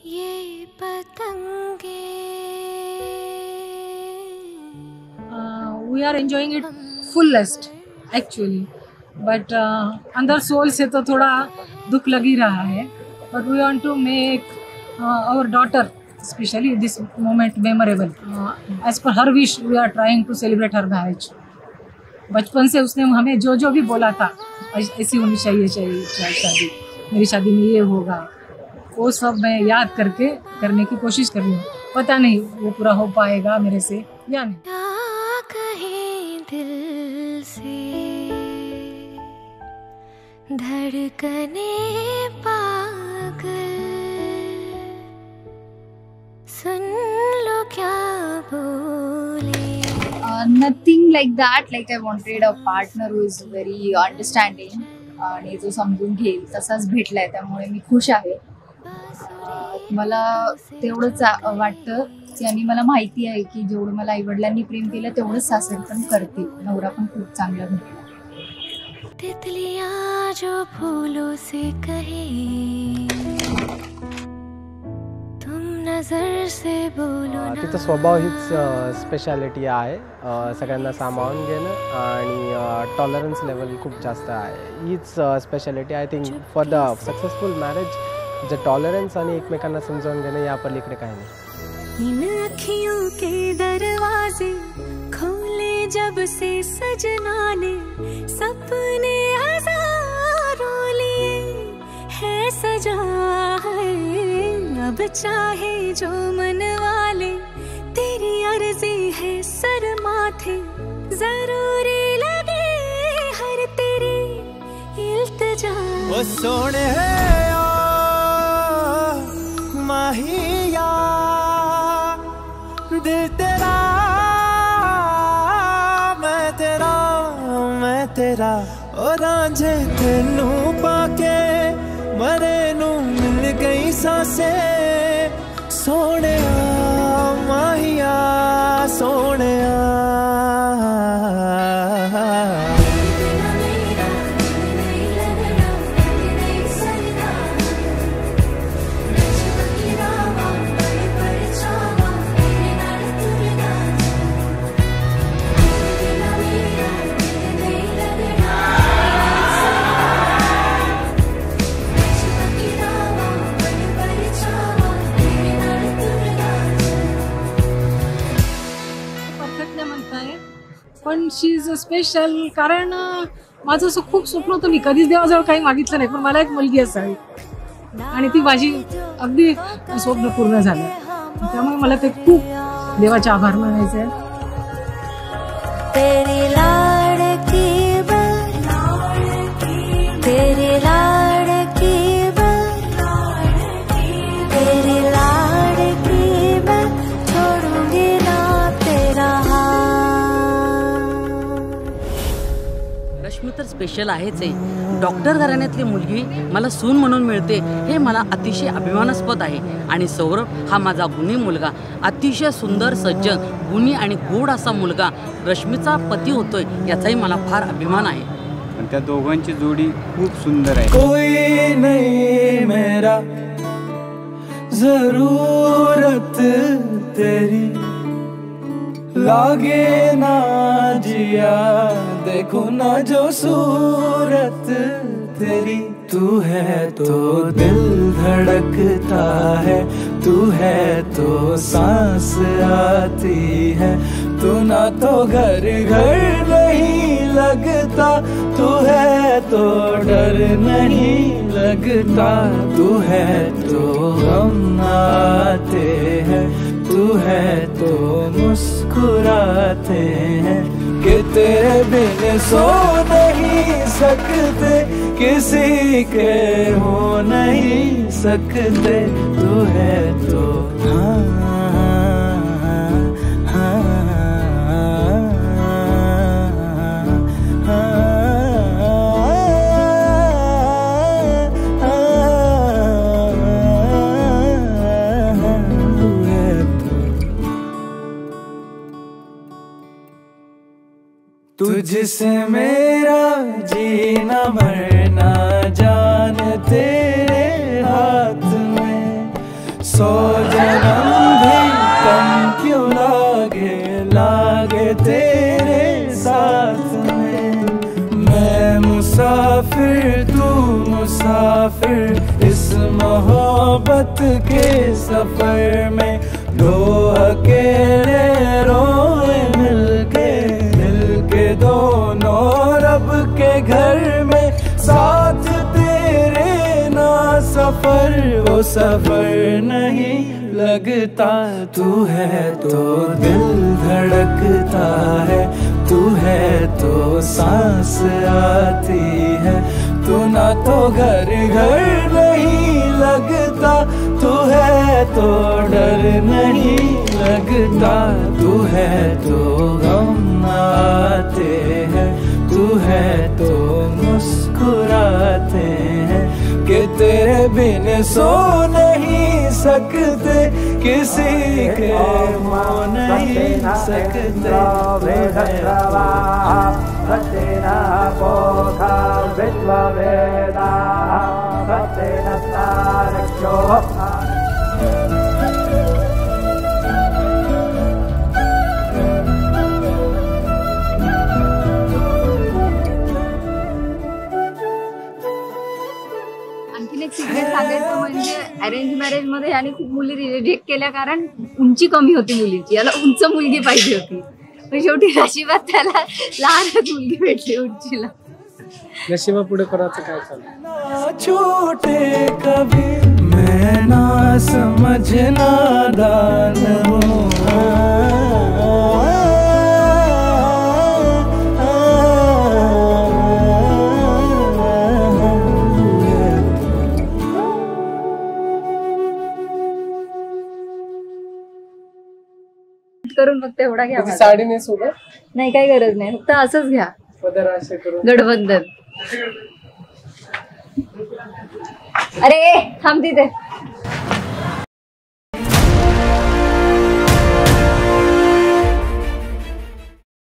ये पतंगे we are enjoying it fullest actually, but अंदर सोल से तो थोड़ा दुख लग ही रहा है. But we want to make our daughter specially this moment memorable. As per her wish we are trying to celebrate her marriage. बचपन से उसने हमें जो जो भी बोला था, ऐसी होनी चाहिए शादी, मेरी शादी में ये होगा, वो सब मैं याद करके करने की कोशिश कर रही हूँ. पता नहीं वो पूरा हो पाएगा मेरे से या नहीं. कहीं दिल से धड़कने पागल, सुन लो क्या बोले. Nothing like that. Like I wanted a partner who is very understanding आणि जो समजून घेईल तसाच भेटलाय, त्यामुळे मी खुश आहे. मला तेवढंच वाटतं की, आणि मला माहिती आहे की जेवढं मला आईवडिलांनी प्रेम केलं तेवढंच सासर पण करतील. नवरा पण खूप चांगला भेटला. तितलियां जो फूलों से कहे, तुम नजर से बोलो ना. तिचा स्वभाव हीच स्पेशालिटी आहे, सगळ्यांना सामावून घेणं आणि टॉलरन्स लेवल खूप जास्त आहे. हीच speciality I think for the successful marriage. J tolerance आणि एकमेकांना समजावून घेणं या पलीकडे काही नाही. इन अखियों के दरवाजे खोले जब से सजना ने, सपने हजारों लिए है सजा है. अब चाहे जो मन वाले, तेरी अर्जी है सर माथे, जरूरी लगे हर तेरी इल्तिजा. ओ सोने माहिया दिल तेरा, मैं तेरा ओ रांझे तेनू पाके मरे नू मिल गई सांसे. सोने माहिया सोने पण शी इज अ स्पेशल. कारण माझं असं खूप स्वप्न होतं, मी कधीच देवाजवळ काही मागितलं नाही, पण मला एक मुलगी असावी आणि ती माझी अगदी स्वप्न पूर्ण झालं. त्यामुळे मला ते खूप देवाचे आभार मानायचे आहे. तेरी लाडकी तेरी लाडकी तेरी लाडकी छोड़ूंगी ना तेरा हाथ. रश्मी तर स्पेशल आहेच आहे. डॉक्टर घराण्यातली मुलगी मला सून म्हणून मिळते, हे मला अतिशय अभिमानास्पद आहे. आणि सौरभ हा माझा गुणी मुलगा, अतिशय सुंदर, सज्जन, गुणी आणि गोड असा मुलगा रश्मीचा पती होतोय, याचाही मला फार अभिमान आहे. आणि त्या दोघांची जोडी खूप सुंदर आहे. कोई नहीं मेरा जरूरत तेरी, लागे ना जिया देखो ना जो सूरत तेरी. तू है तो दिल धड़कता है, तू है तो सांस आती है, तू ना तो घर घर नहीं लगता, तू है तो डर नहीं लगता, तू है तो हम आते हैं, तू है तो मुस्कुराते हैं. कि तेरे बिन सो नहीं सकते, किसी के हो नहीं सकते, तू है तो तुझसे मेरा जीना मरना जान तेरे हाथ में, 100 जन्म भी कम क्यों लागे तेरे साथ में। मैं मुसाफिर तू मुसाफिर इस मोहब्बत के सफर में, दो अकेले रोए मिलके दोनों रब के घर में, साथ तेरे ना सफर वो सफर नहीं लगता। तू है तो दिल धड़कता है, तू है तो सांस आती है, तू ना तो घर नहीं लगता, तू है तो डर नहीं लगता, तू है तो गम आते हैं, तू है तो मुस्कुराते हैं, कि तेरे बिन सो नहीं सकते, किसी के हो नहीं सकते। आणखीन एक सिक्रेट सांगायचं म्हणजे अरेंज मॅरेज मध्ये याने खूप मुली रिजेक्ट केल्या, कारण उंची कमी होती मुलीची, याला उंच मुलगी पाहिजे होती, पण शेवटी नशिबात त्याला लहानच मुलगी भेटली उंचीला. नशिबा पुढे करायचं काय चालू. छोटे कभी मैं ना समझना दान हूँ, करून फक्त एवढा घ्या. साडी नेसू का? नाही काही गरज नाही, फक्त असंच घ्या. पदर असे करून गडबंधन. अरे थांब तिथे.